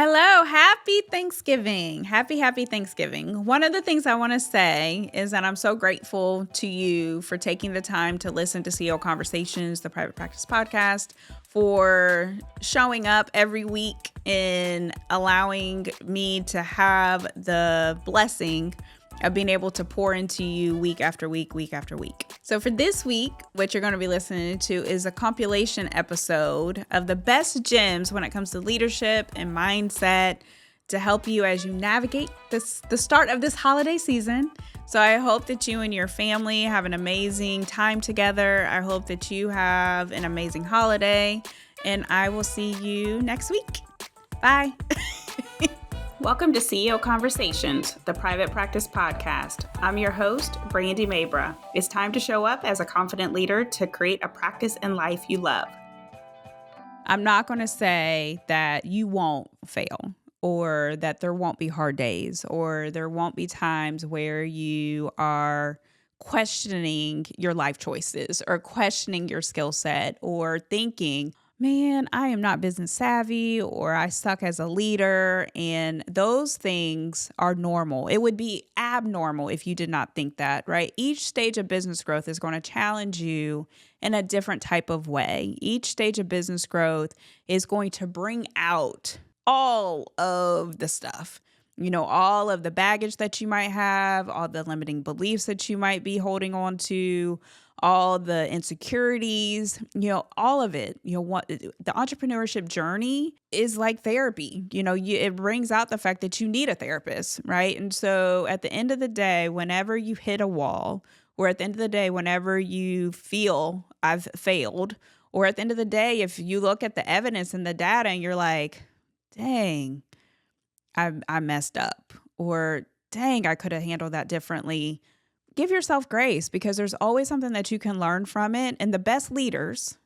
Hello, happy Thanksgiving. Happy Thanksgiving. One of the things I want to say is that I'm so grateful to you for taking the time to listen to CEO Conversations, the private practice podcast, for showing up every week and allowing me to have the blessing of being able to pour into you week after week, week after week. So for this week, what you're going to be listening to is a compilation episode of the best gems when it comes to leadership and mindset to help you as you navigate the start of this holiday season. So I hope that you and your family have an amazing time together. I hope that you have an amazing holiday, and I will see you next week. Bye. Welcome to CEO Conversations, the private practice podcast. I'm your host, Brandy Mabra. It's time to show up as a confident leader to create a practice and life you love. I'm not going to say that you won't fail, or that there won't be hard days, or there won't be times where you are questioning your life choices or questioning your skill set or thinking, man, I am not business savvy, or I suck as a leader. And those things are normal. It would be abnormal if you did not think that, right? Each stage of business growth is going to challenge you in a different type of way. Each stage of business growth is going to bring out all of the stuff. All of the baggage that you might have, all the limiting beliefs that you might be holding on to, all the insecurities, all of it. What the entrepreneurship journey is like therapy. It brings out the fact that you need a therapist, right? And so at the end of the day, whenever you hit a wall, or at the end of the day, whenever you feel I've failed, or at the end of the day, if you look at the evidence and the data and you're like, dang, I messed up, or dang, I could have handled that differently. Give yourself grace, because there's always something that you can learn from it. And the best leaders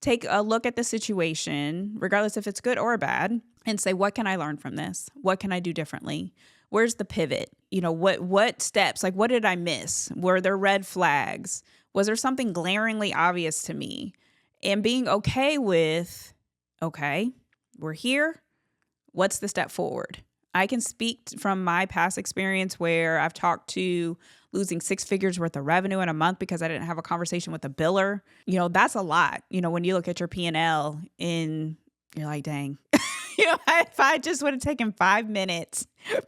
take a look at the situation, regardless if it's good or bad, and say, what can I learn from this? What can I do differently? Where's the pivot? What steps, like what did I miss? Were there red flags? Was there something glaringly obvious to me? And being okay with, okay, we're here. What's the step forward? I can speak from my past experience where I've talked to losing 6 figures worth of revenue in a month because I didn't have a conversation with a biller. That's a lot. When you look at your P&L and you're like, dang, if I just would have taken 5 minutes, that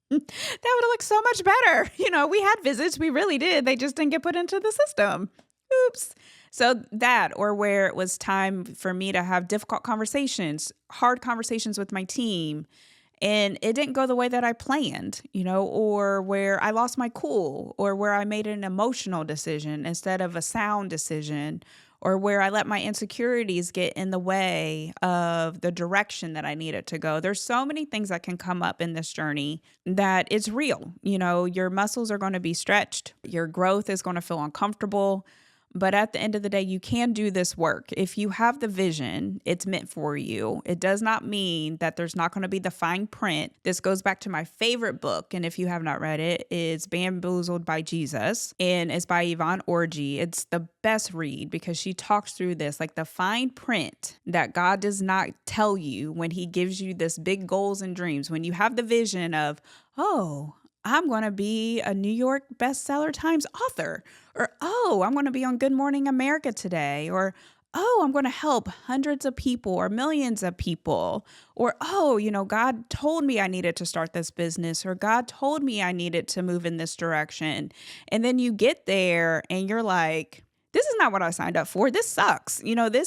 would have looked so much better. We had visits. We really did. They just didn't get put into the system. Oops. So that, or where it was time for me to have difficult conversations, hard conversations with my team, and it didn't go the way that I planned, or where I lost my cool, or where I made an emotional decision instead of a sound decision, or where I let my insecurities get in the way of the direction that I needed to go. There's so many things that can come up in this journey that it's real. Your muscles are going to be stretched. Your growth is going to feel uncomfortable. But at the end of the day, you can do this work. If you have the vision, it's meant for you. It does not mean that there's not going to be the fine print. This goes back to my favorite book. And if you have not read it, it's Bamboozled by Jesus. And it's by Yvonne Orji. It's the best read because she talks through this, like the fine print that God does not tell you when he gives you this big goals and dreams. When you have the vision of, oh, I'm going to be a New York bestseller Times author, or, oh, I'm going to be on Good Morning America today, or, oh, I'm going to help hundreds of people or millions of people, or, oh, God told me I needed to start this business, or God told me I needed to move in this direction. And then you get there and you're like, this is not what I signed up for. This sucks.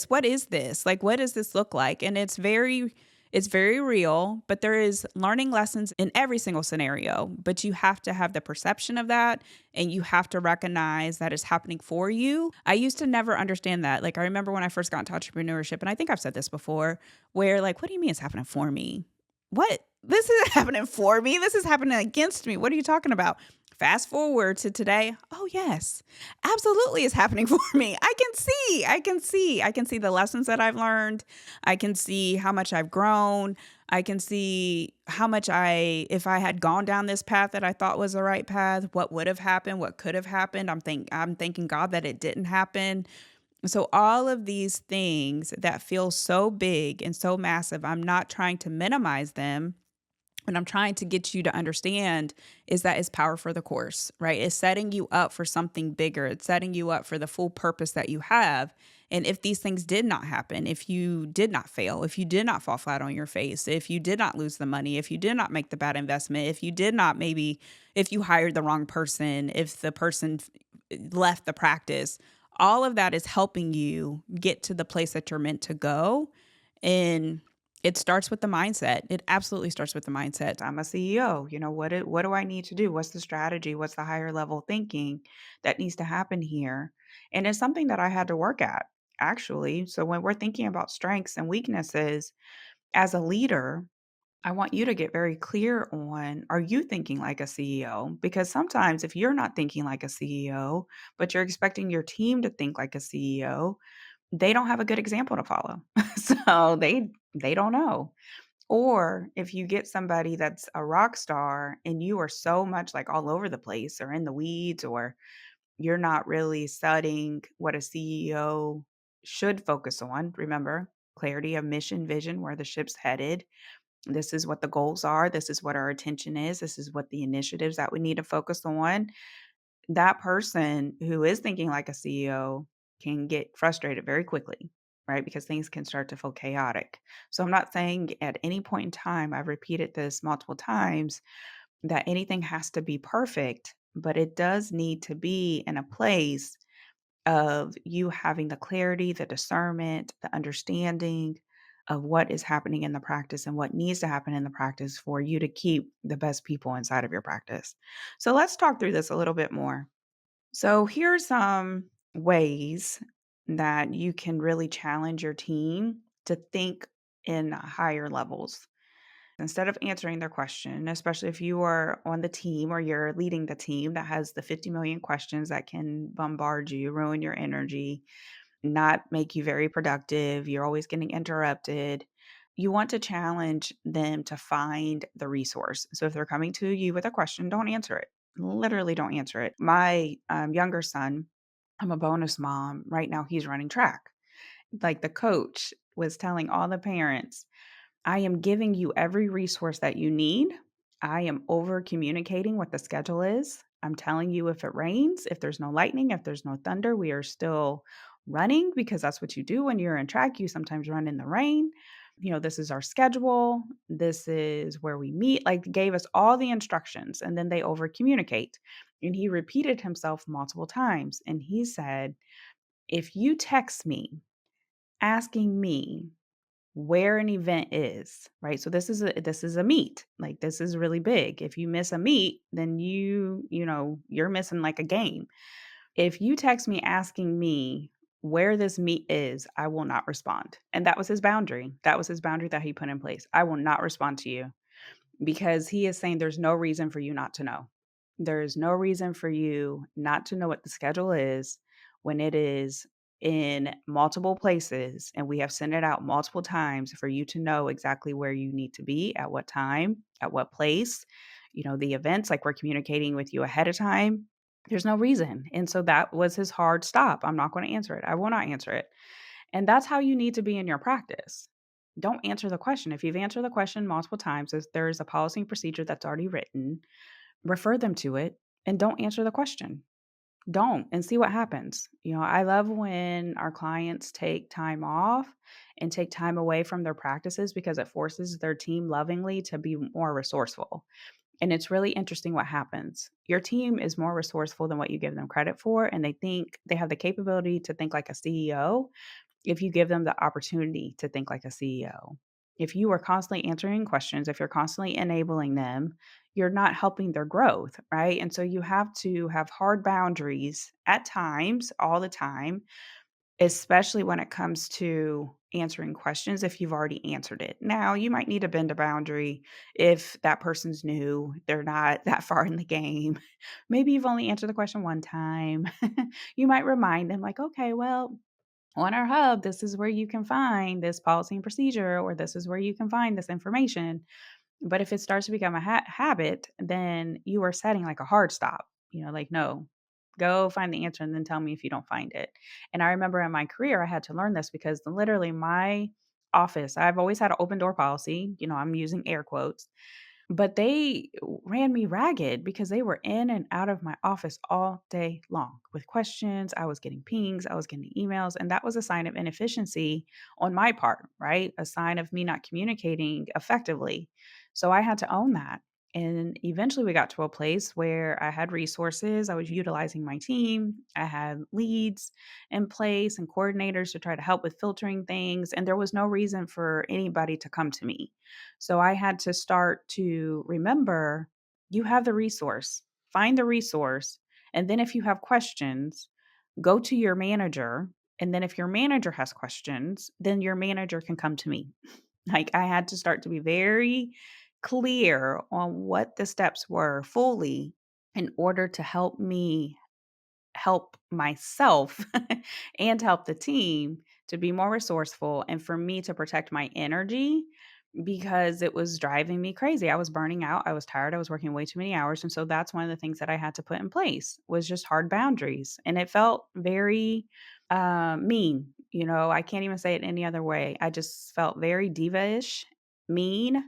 What is this? Like, what does this look like? And it's very real, but there is learning lessons in every single scenario. But you have to have the perception of that, and you have to recognize that it's happening for you. I used to never understand that. Like, I remember when I first got into entrepreneurship, and I think I've said this before, where like, what do you mean it's happening for me? What? This isn't happening for me. This is happening against me. What are you talking about? Fast forward to today. Oh, yes, absolutely it's happening for me. I can see the lessons that I've learned. I can see how much I've grown. I can see how much if I had gone down this path that I thought was the right path, what would have happened, what could have happened. I'm thanking God that it didn't happen. So, all of these things that feel so big and so massive, I'm not trying to minimize them. What I'm trying to get you to understand is that it's power for the course, right? It's setting you up for something bigger. It's setting you up for the full purpose that you have. And if these things did not happen, if you did not fail, if you did not fall flat on your face, if you did not lose the money, if you did not make the bad investment, if you did not maybe, if you hired the wrong person, if the person left the practice, all of that is helping you get to the place that you're meant to go. And it starts with the mindset. It absolutely starts with the mindset. I'm a CEO. What do I need to do? What's the strategy? What's the higher level thinking that needs to happen here? And it's something that I had to work at, actually. So when we're thinking about strengths and weaknesses as a leader, I want you to get very clear on, are you thinking like a CEO? Because sometimes if you're not thinking like a CEO, but you're expecting your team to think like a CEO, they don't have a good example to follow. So they don't know. Or if you get somebody that's a rock star and you are so much like all over the place or in the weeds, or you're not really studying what a CEO should focus on. Remember, clarity of mission, vision, where the ship's headed. This is what the goals are. This is what our attention is. This is what the initiatives that we need to focus on. That person who is thinking like a CEO can get frustrated very quickly, right? Because things can start to feel chaotic. So I'm not saying at any point in time, I've repeated this multiple times, that anything has to be perfect, but it does need to be in a place of you having the clarity, the discernment, the understanding of what is happening in the practice and what needs to happen in the practice for you to keep the best people inside of your practice. So let's talk through this a little bit more. So here's some ways that you can really challenge your team to think in higher levels. Instead of answering their question, especially if you are on the team or you're leading the team that has the 50 million questions that can bombard you, ruin your energy, not make you very productive, you're always getting interrupted. You want to challenge them to find the resource. So if they're coming to you with a question, don't answer it. Literally, don't answer it. My younger son, I'm a bonus mom. Right now, he's running track. Like the coach was telling all the parents, I am giving you every resource that you need. I am over communicating what the schedule is. I'm telling you if it rains, if there's no lightning, if there's no thunder, we are still running because that's what you do when you're in track. You sometimes run in the rain. This is our schedule. This is where we meet. Like, gave us all the instructions and then they over communicate. And he repeated himself multiple times. And he said, if you text me asking me where an event is, right? So this is a meet. Like, this is really big. If you miss a meet, then you're missing like a game. If you text me asking me where this meet is, I will not respond. And that was his boundary. That was his boundary that he put in place. I will not respond to you because he is saying there's no reason for you not to know. There is no reason for you not to know what the schedule is when it is in multiple places and we have sent it out multiple times for you to know exactly where you need to be at what time, at what place. The events, like, we're communicating with you ahead of time. There's no reason. And so that was his hard stop. I'm not going to answer it. I will not answer it. And that's how you need to be in your practice. Don't answer the question. If you've answered the question multiple times, if there's a policy and procedure that's already written, refer them to it and don't answer the question. Don't, and see what happens. I love when our clients take time off and take time away from their practices because it forces their team lovingly to be more resourceful. And it's really interesting what happens. Your team is more resourceful than what you give them credit for, and they think they have the capability to think like a CEO if you give them the opportunity to think like a CEO. If you are constantly answering questions, if you're constantly enabling them, you're not helping their growth, right? And so you have to have hard boundaries at times, all the time, especially when it comes to answering questions if you've already answered it. Now, you might need to bend a boundary if that person's new, they're not that far in the game. Maybe you've only answered the question one time. You might remind them, like, okay, well, on our hub, this is where you can find this policy and procedure, or this is where you can find this information. But if it starts to become a habit, then you are setting like a hard stop, like, no, Go find the answer and then tell me if you don't find it. And I remember in my career, I had to learn this because literally my office, I've always had an open door policy. I'm using air quotes, but they ran me ragged because they were in and out of my office all day long with questions. I was getting pings, I was getting emails, and that was a sign of inefficiency on my part, right? A sign of me not communicating effectively. So I had to own that. And eventually we got to a place where I had resources. I was utilizing my team. I had leads in place and coordinators to try to help with filtering things. And there was no reason for anybody to come to me. So I had to start to remember you have the resource, find the resource. And then if you have questions, go to your manager. And then if your manager has questions, then your manager can come to me. Like I had to start to be very clear on what the steps were fully in order to help me help myself and help the team to be more resourceful and for me to protect my energy because it was driving me crazy. I was burning out. I was tired. I was working way too many hours. And so that's one of the things that I had to put in place was just hard boundaries. And it felt very mean. I can't even say it any other way. I just felt very diva-ish, mean,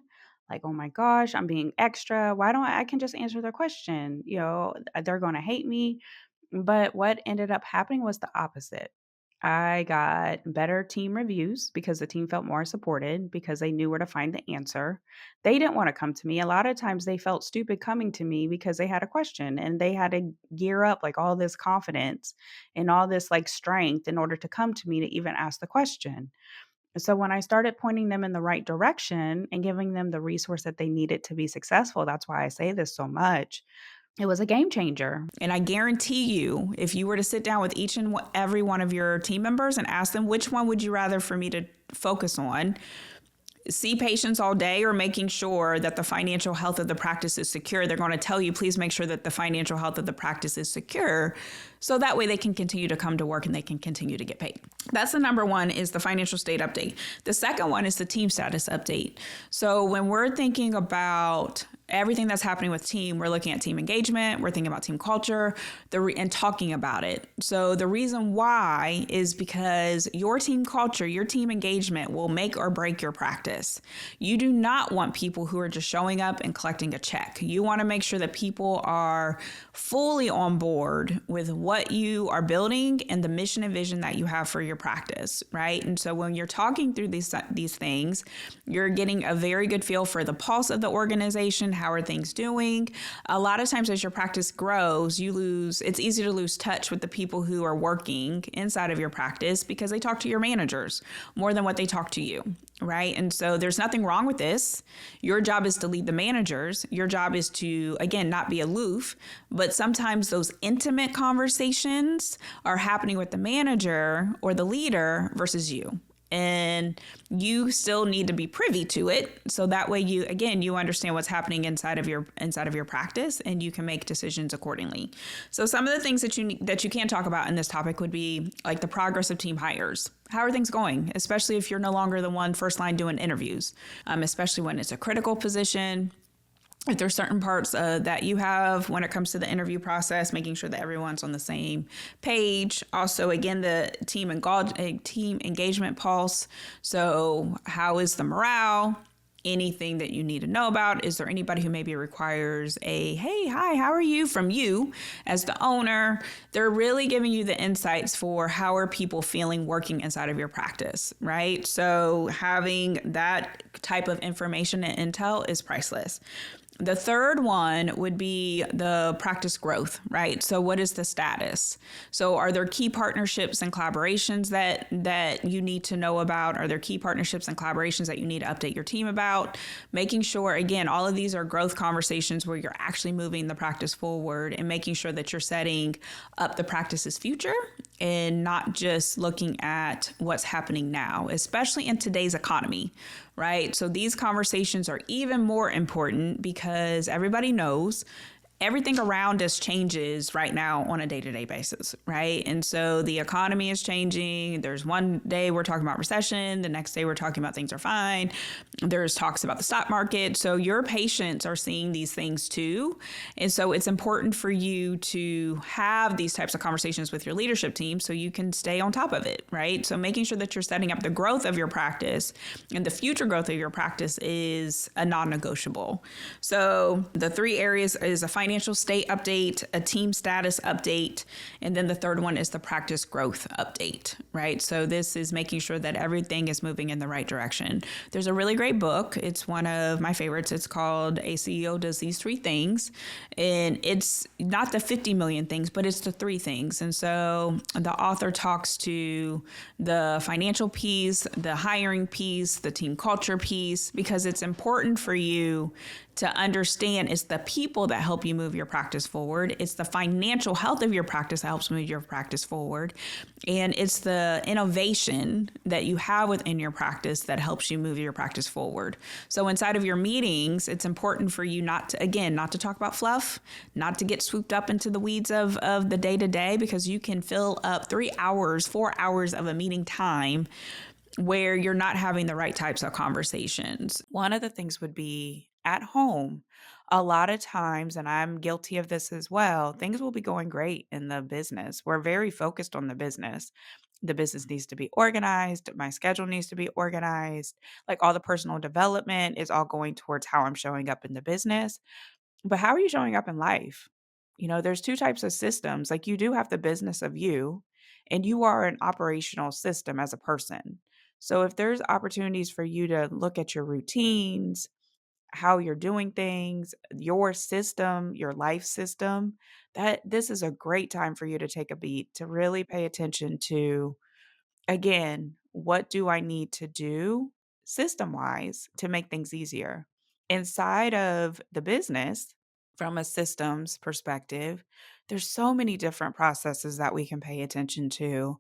like, oh my gosh, I'm being extra. Why don't I can just answer their question? They're going to hate me. But what ended up happening was the opposite. I got better team reviews because the team felt more supported because they knew where to find the answer. They didn't want to come to me. A lot of times they felt stupid coming to me because they had a question and they had to gear up like all this confidence and all this like strength in order to come to me to even ask the question. So when I started pointing them in the right direction and giving them the resource that they needed to be successful, that's why I say this so much. It was a game changer. And I guarantee you, if you were to sit down with each and every one of your team members and ask them, which one would you rather for me to focus on? See patients all day or making sure that the financial health of the practice is secure, they're going to tell you, please make sure that the financial health of the practice is secure. So that way they can continue to come to work and they can continue to get paid. That's the number one is the financial state update. The second one is the team status update. So when we're thinking about everything that's happening with team, we're looking at team engagement, we're thinking about team culture, and talking about it. So the reason why is because your team culture, your team engagement will make or break your practice. You do not want people who are just showing up and collecting a check. You want to make sure that people are fully on board with what you are building and the mission and vision that you have for your practice, right? And so when you're talking through these things, you're getting a very good feel for the pulse of the organization. How are things doing? A lot of times as your practice grows, it's easy to lose touch with the people who are working inside of your practice because they talk to your managers more than what they talk to you, right? And so there's nothing wrong with this. Your job is to lead the managers. Your job is to, again, not be aloof, but sometimes those intimate conversations are happening with the manager or the leader versus you. And you still need to be privy to it. So that way you understand what's happening inside of your practice and you can make decisions accordingly. So some of the things that you can talk about in this topic would be like the progress of team hires. How are things going? Especially if you're no longer the one first line doing interviews, especially when it's a critical position. If there's certain parts that you have when it comes to the interview process, making sure that everyone's on the same page. Also, again, the team engagement pulse. So how is the morale? Anything that you need to know about? Is there anybody who maybe requires a, hey, hi, how are you from you as the owner? They're really giving you the insights for how are people feeling working inside of your practice, right? So having that type of information and intel is priceless. The third one would be the practice growth, right? So what is the status? So are there key partnerships and collaborations that you need to know about? Are there key partnerships and collaborations that you need to update your team about? Making sure, again, all of these are growth conversations where you're actually moving the practice forward and making sure that you're setting up the practice's future and not just looking at what's happening now, especially in today's economy, right? So these conversations are even more important because everybody knows everything around us changes right now on a day-to-day basis, right? And so the economy is changing. There's one day we're talking about recession, the next day we're talking about things are fine. There's talks about the stock market. So your patients are seeing these things too. And so it's important for you to have these types of conversations with your leadership team so you can stay on top of it, right? So making sure that you're setting up the growth of your practice and the future growth of your practice is a non-negotiable. So the three areas is a financial state update, a team status update, and then the third one is the practice growth update, right? So this is making sure that everything is moving in the right direction. There's a really great book. It's one of my favorites. It's called A CEO Does These Three Things. And it's not the 50 million things, but it's the three things. And so the author talks to the financial piece, the hiring piece, the team culture piece, because it's important for you to understand it's the people that help you move your practice forward. It's the financial health of your practice that helps move your practice forward. And it's the innovation that you have within your practice that helps you move your practice forward. So inside of your meetings, it's important for you not to talk about fluff, not to get swooped up into the weeds of the day-to-day, because you can fill up 3 hours, 4 hours of a meeting time where you're not having the right types of conversations. One of the things would be at home. A lot of times, and I'm guilty of this as well, things will be going great in the business. We're very focused on the business. The business needs to be organized. My schedule needs to be organized. Like all the personal development is all going towards how I'm showing up in the business. But how are you showing up in life? There's two types of systems. Like you do have the business of you, and you are an operational system as a person. So if there's opportunities for you to look at your routines, how you're doing things, your system, your life system, that this is a great time for you to take a beat, to really pay attention to, again, what do I need to do system wise to make things easier? Inside of the business, from a systems perspective, there's so many different processes that we can pay attention to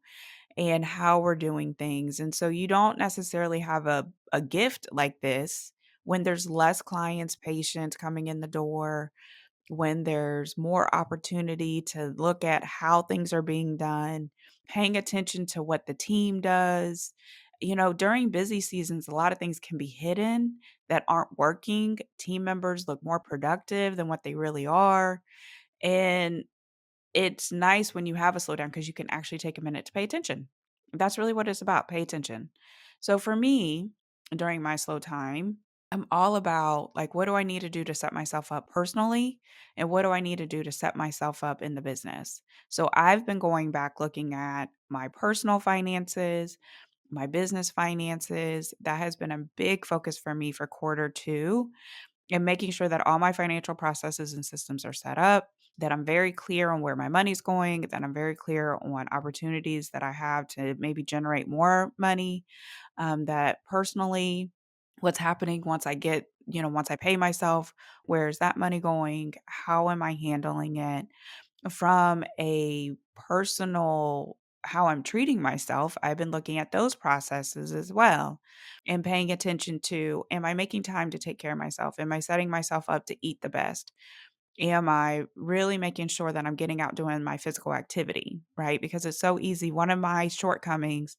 and how we're doing things. And so you don't necessarily have a gift like this when there's less clients, patients coming in the door, when there's more opportunity to look at how things are being done, paying attention to what the team does. During busy seasons, a lot of things can be hidden that aren't working. Team members look more productive than what they really are. And it's nice when you have a slowdown because you can actually take a minute to pay attention. That's really what it's about, pay attention. So for me, during my slow time, I'm all about like, what do I need to do to set myself up personally? And what do I need to do to set myself up in the business? So I've been going back looking at my personal finances, my business finances. That has been a big focus for me for quarter two, and making sure that all my financial processes and systems are set up, that I'm very clear on where my money's going, that I'm very clear on opportunities that I have to maybe generate more money, that personally, what's happening once I get, once I pay myself, where's that money going? How am I handling it? From a personal how I'm treating myself, I've been looking at those processes as well and paying attention to, am I making time to take care of myself? Am I setting myself up to eat the best? Am I really making sure that I'm getting out doing my physical activity, right? Because it's so easy. One of my shortcomings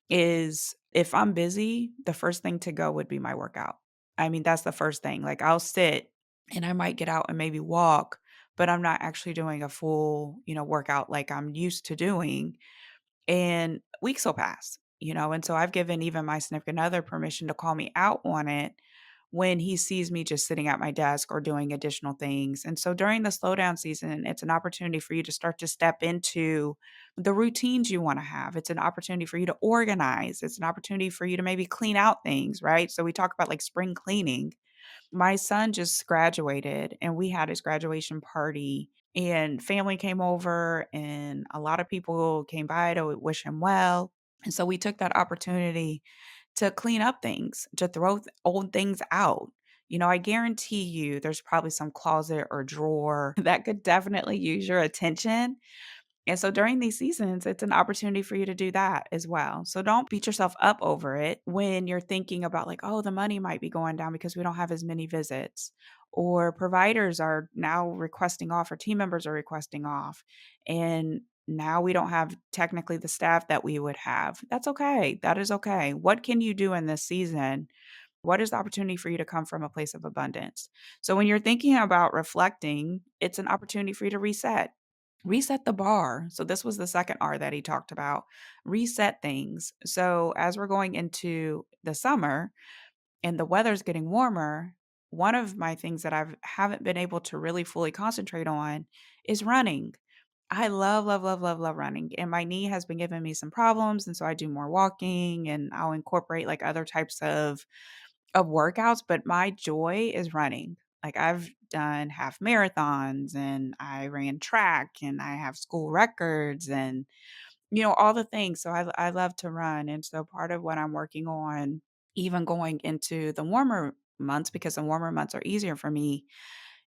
is if I'm busy, the first thing to go would be my workout. I mean, that's the first thing. Like I'll sit and I might get out and maybe walk, but I'm not actually doing a full, workout like I'm used to doing. And weeks will pass. And so I've given even my significant other permission to call me out on it when he sees me just sitting at my desk or doing additional things. And so during the slowdown season, it's an opportunity for you to start to step into the routines you want to have. It's an opportunity for you to organize. It's an opportunity for you to maybe clean out things, right? So we talk about like spring cleaning. My son just graduated and we had his graduation party, and family came over and a lot of people came by to wish him well. And so we took that opportunity to clean up things, to throw old things out. I guarantee you there's probably some closet or drawer that could definitely use your attention. And so during these seasons, it's an opportunity for you to do that as well. So don't beat yourself up over it when you're thinking about like, oh, the money might be going down because we don't have as many visits, or providers are now requesting off, or team members are requesting off. And now we don't have technically the staff that we would have. That's okay. That is okay. What can you do in this season? What is the opportunity for you to come from a place of abundance? So when you're thinking about reflecting, it's an opportunity for you to reset. Reset the bar. So this was the second R that he talked about. Reset things. So as we're going into the summer and the weather's getting warmer, one of my things that haven't been able to really fully concentrate on is running. I love, love, love, love, love running. And my knee has been giving me some problems. And so I do more walking, and I'll incorporate like other types of workouts, but my joy is running. Like I've done half marathons, and I ran track, and I have school records, and all the things. So I love to run. And so part of what I'm working on, even going into the warmer months, because the warmer months are easier for me,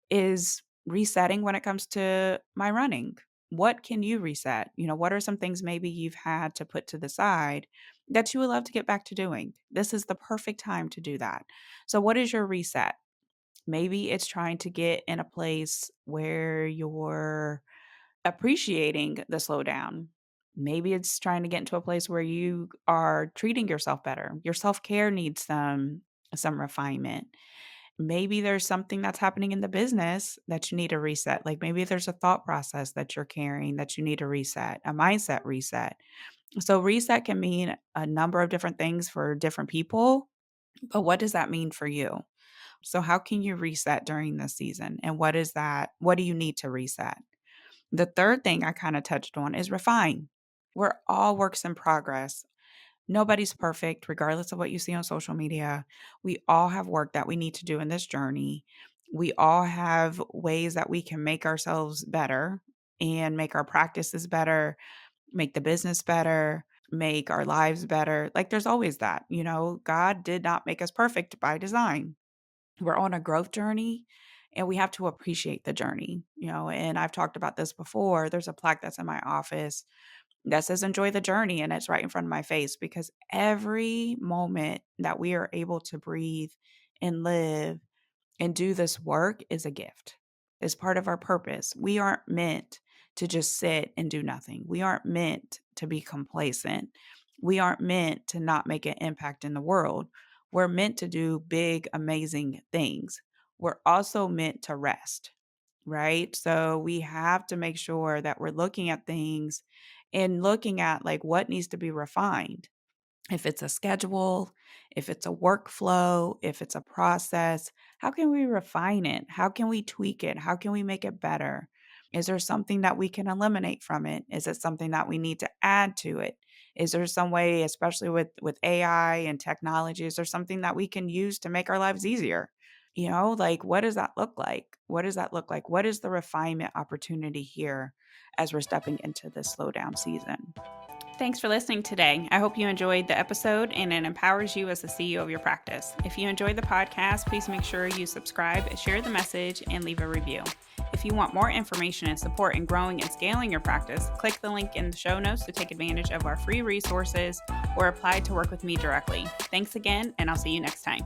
is resetting when it comes to my running. What can you reset? What are some things maybe you've had to put to the side that you would love to get back to doing? This is the perfect time to do that. So, what is your reset? Maybe it's trying to get in a place where you're appreciating the slowdown. Maybe it's trying to get into a place where you are treating yourself better. Your self-care needs some refinement. Maybe there's something that's happening in the business that you need to reset. Like maybe there's a thought process that you're carrying that you need to reset, a mindset reset. So reset can mean a number of different things for different people, but what does that mean for you? So how can you reset during this season? And what is that? What do you need to reset? The third thing I kind of touched on is refine. We're all works in progress. Nobody's perfect, regardless of what you see on social media. We all have work that we need to do in this journey. We all have ways that we can make ourselves better and make our practices better, make the business better, make our lives better. Like there's always that, God did not make us perfect by design. We're on a growth journey, and we have to appreciate the journey, and I've talked about this before. There's a plaque that's in my office that says enjoy the journey, and it's right in front of my face, because every moment that we are able to breathe and live and do this work is a gift. It's part of our purpose. We aren't meant to just sit and do nothing. We aren't meant to be complacent. We aren't meant to not make an impact in the world. We're meant to do big, amazing things. We're also meant to rest, right? So we have to make sure that we're looking at things and looking at like what needs to be refined. If it's a schedule, if it's a workflow, if it's a process, how can we refine it? How can we tweak it? How can we make it better? Is there something that we can eliminate from it? Is it something that we need to add to it? Is there some way, especially with AI and technology, is there something that we can use to make our lives easier? Like what does that look like? What does that look like? What is the refinement opportunity here as we're stepping into this slowdown season? Thanks for listening today. I hope you enjoyed the episode and it empowers you as the CEO of your practice. If you enjoyed the podcast, please make sure you subscribe, share the message, and leave a review. If you want more information and support in growing and scaling your practice, click the link in the show notes to take advantage of our free resources or apply to work with me directly. Thanks again, and I'll see you next time.